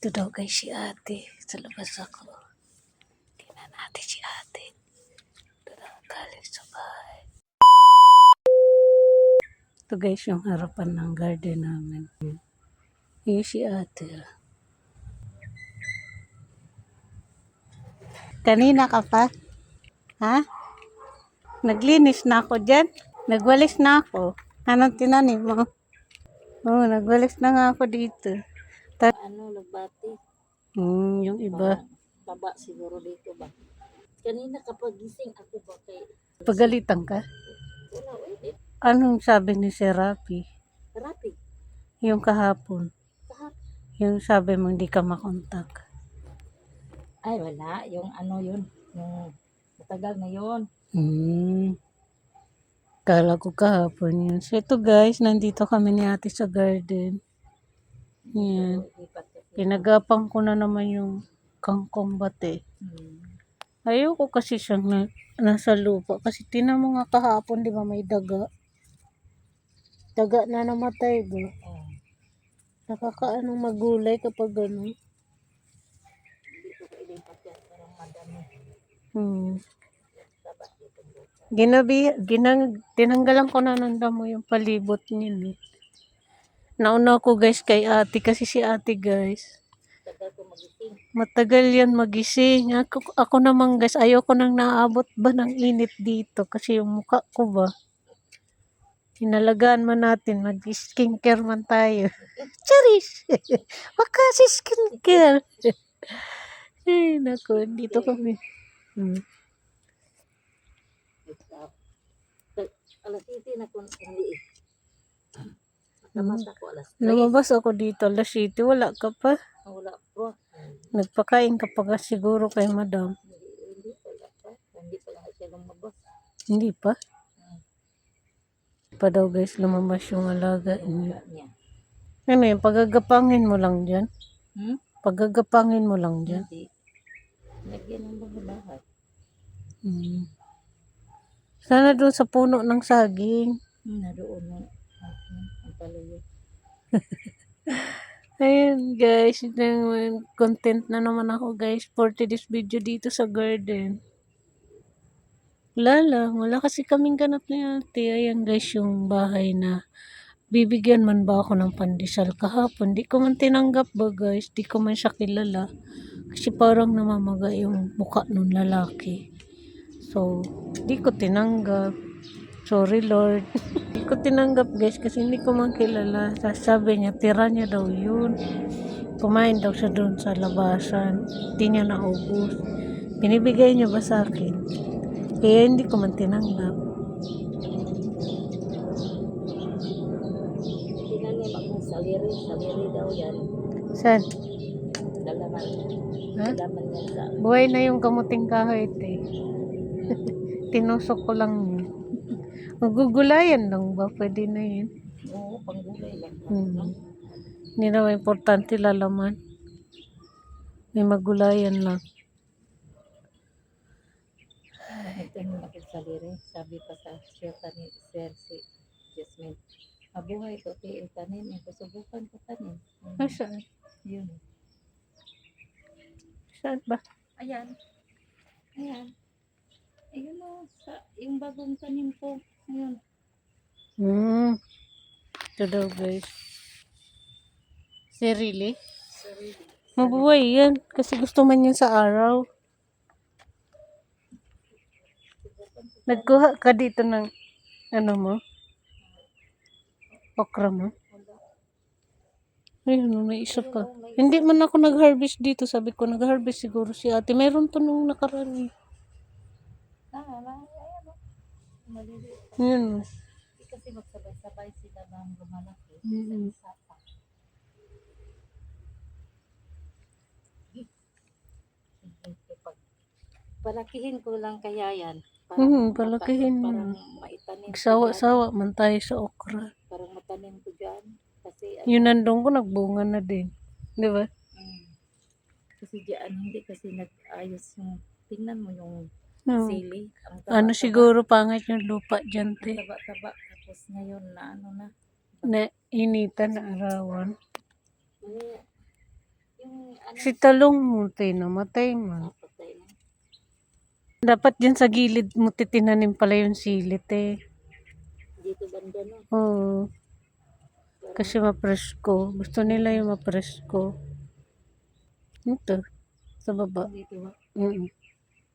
Ito daw guys si ate. Sa labas ako. Tingnan natin si ate. Ito daw galing sa bahay. Ito guys yung harapan ng garden namin. Yung si ate. Kanina ka pa? Ha? Naglinis na ako dyan. Nagwalis na ako. Anong tinanim mo? Oo, nagwalis na nga ako dito. Nagbati. Yung iba. Taba siguro dito ba? Kanina kapag gising ako ba kay... Pagalitan ka? Wala, wait. Anong sabi ni Serapi? Rapi. Yung kahapon. Kahap. Yung sabi mo hindi ka makontak. Ay, wala. Yung ano yun. Yung matagal na yun. Kala ko kahapon yun. So ito guys, nandito kami ni ate sa garden. Yan. Pinagapang ko na naman yung kangkong bate. Ayoko kasi siyang nasa lupa. Kasi tinan mo nga kahapon, di ba may daga? Daga na namatay ba? Nakakaanong magulay kapag gano'n. Tinanggalan ko na ng damo yung palibot niya. Nauna ko guys kay ate kasi si ate guys. Matagal yan magising. Ako naman guys, ayoko nang naabot ba ng init dito kasi yung mukha ko ba. Hinalagaan man natin, mag-skincare man tayo. Charis! Makasi skincare! Ay, naku, dito kami. Alas 7 na kung hindi eh. Nakamata ko alas 3. Lumabas ako dito, alas 7, wala ka pa. Wala po. Nagpakain ka pa siguro kay madam. Hindi pa lang siya lumabas. Hindi pa? Pa daw guys, lumabas yung alaga niya. Ano yun, pagagapangin mo lang dyan? Pagagapangin mo lang dyan? Hindi. Lagyan ng mga bahay. Sana doon sa puno ng saging. Naroon na. Ang palayo. Ayun guys, content na naman ako guys for today's video dito sa garden. Wala kasi kaming ganap na ate. Ayan guys yung bahay na bibigyan man ba ako ng pandesal kahapon. Di ko man tinanggap ba guys, di ko man siya kilala. Kasi parang namamaga yung mukha ng lalaki. So, di ko tinanggap. Sorry Lord. Di ko tinanggap guys kasi hindi ko man kilala. Sabi niya, tira niya daw yun. Kumain daw siya doon sa labasan. Hindi niya naubos. Binibigay niya ba sa akin? Eh, hindi ko man tinanggap. Tinanim akong saliri. Saliri daw yan. Saan? Dalaman. Ha? Dalaman yan sa... Buhay na yung kamuting kahoy eh. Tinusok ko lang yun. Magugulayan lang ba? Pwede na yun. Oo, panggulay lang. Hindi na importante lalaman. May magulayan lang. Nagtanim akong saliri. Sabi pa sa Sir si Jasmine. Mabuhay ko tayo tanim. Subukan ko tanim. Saan? Yun. Saan ba? Ayan. Ayun o. Yung bagong tanim ko. Ayun. Ito daw guys. Serili? Sarili. Mabuhay yan. Kasi gusto man yan sa araw. Nagkuha ka dito ng ano mo? Okra mo? Ayun, may isa pa. Hindi man ako nag-harvest dito. Sabi ko, nag-harvest siguro si ate. Meron to nung nakaraan. Ayan o. Maliliit. Yun. Kasi magsabay-sabay sila bang lumalaki. Sa isa pa. Palakihin ko lang kaya yan. Palakihin mo. Parang maitanim ko Sawa-sawa man tayo sa okra. Parang matanim ko dyan. Kasi Yun nandun ko, nagbunga na din. Di ba? kasi dyan, hindi kasi nag-ayos yung, tingnan mo yung sili. Ang Ano siguro pangit yung lupa dyan, te. taba-taba. Tapos ngayon na ano na. Na initan na arawan. Yung ano, Si talong mo, namatay man. patay na. Dapat dyan sa gilid mo titinanim pala yung silit eh. Dito banda no. Oo. Kasi mapresko. Gusto nila yung mapresko. Ito. Sa baba. Dito ba?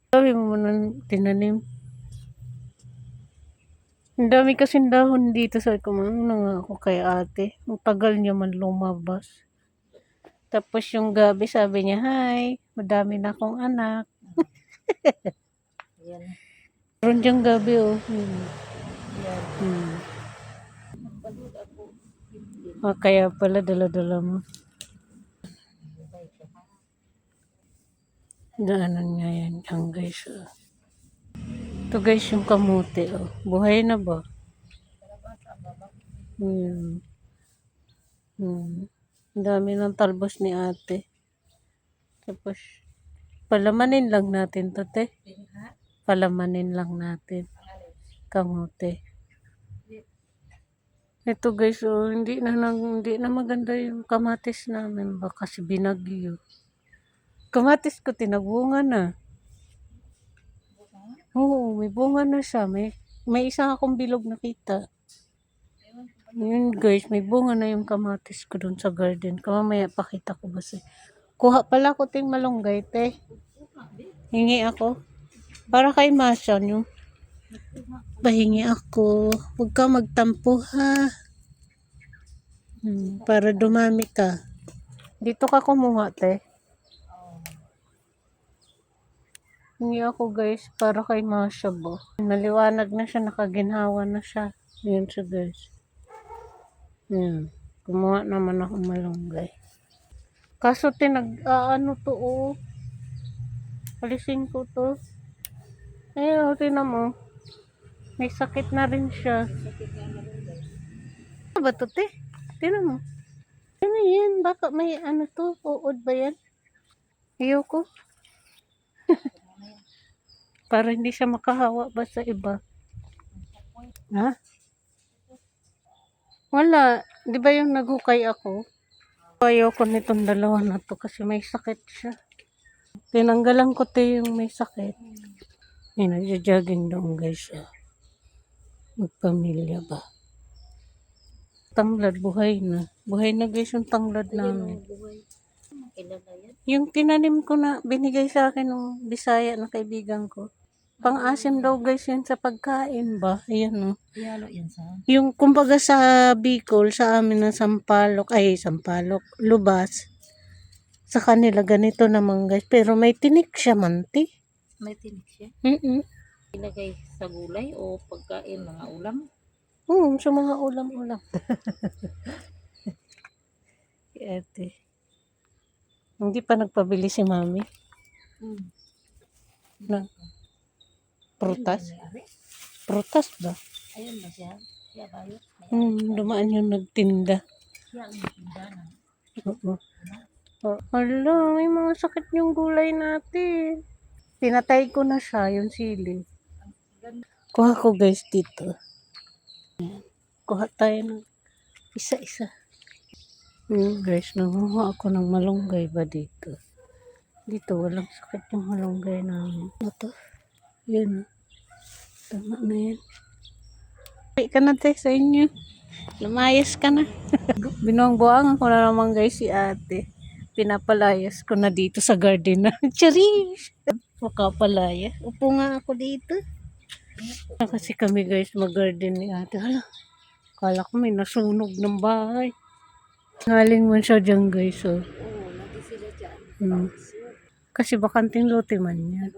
Sabi mo nang tinanim. Ang dami kasing dahon dito sa kumano nga ako kay ate. Ang tagal niya man lumabas. Tapos yung gabi sabi niya, "Hi, madami na akong anak." Ayan. Meron diyang gabi oh. Ayan. Pagod ako. Kaya pala dala-dala mo. Daanan nga yan dyan guys. Oh. Ito guys yung kamote. Oh. Buhay na ba? Hmm. Ang dami ng talbos ni ate. Tapos, palamanin lang natin to, te. Palamanin lang natin. Kamote. Ito guys, oh, hindi na maganda yung kamatis namin. Baka kasi binagyo. Kamatis ko, tinagbunga na. Oo, may bunga na siya. May isang akong bilog nakita. Yun guys, may bunga na yung kamatis ko dun sa garden. Mamaya pakita ko ba siya. Kuha pala ko ting malunggay, te. Hingi ako. Para kay Masya yung pahingi ako. Huwag ka magtampo ha. Para dumami ka. Dito ka kumuha, te. Hingi ako guys, para kay Masya ba. Naliwanag na siya, nakaginhawa na siya. Yun siya guys. Kumuha naman ako malunggay. Kaso ano to oh. Alisin ko to. Ayun, tinan mo. May sakit na rin siya. Ano ba to, te? Tinan mo. Ano yan? Baka may ano to? Uod ba yan? Ayoko. Para hindi siya makahawa ba sa iba. Ha? Wala. Di ba yung naghukay ako? Ayoko nitong dalawa na to kasi may sakit siya. Tinanggalan ko to yung may sakit. Nagja-jogging doon guys. Magpamilya ba? Tanglad, buhay na. Buhay na guys yung tanglad namin. Yung tinanim ko na binigay sa akin ng Bisaya na kaibigan ko. Pang-asim daw guys yan sa pagkain ba? Ayan o. Iyalo yan sa? Yung kumbaga sa Bicol, sa amin na Sampalok, Lubas. Sa kanila ganito naman guys. Pero may tinik siya manti. May tinik siya? Ilagay sa gulay o pagkain, mga ulam? Sa mga ulam-ulam. Ate. Hindi pa nagpabili si mami. Na prutas? Prutas ba? Ayun ba siya? Siya ba yun? Dumaan yung nagtinda. Siya ang nagtinda na. Oo. Hala, may mga sakit yung gulay natin. Pinatay ko na siya, yung sili. Kuha ko guys dito. Kuha tayo ng isa-isa. Guys, nanguha ako ng malunggay ba dito? Dito, walang sakit yung malunggay namin. Ito. Yun. Tama na yan. Ay ka na te sa inyo. Lumayas ka na. Binuang-buang ako na naman guys si ate. Pinapalayas ko na dito sa garden na. Charis! Makapalaya. Upo nga ako dito. Kasi kami guys mag-garden ni ate. Hala. Kala ko may nasunog ng bahay. Ngaling man siya dyan guys. Oh. Oo, lagi sila dyan. Kasi bakanting lote man yan.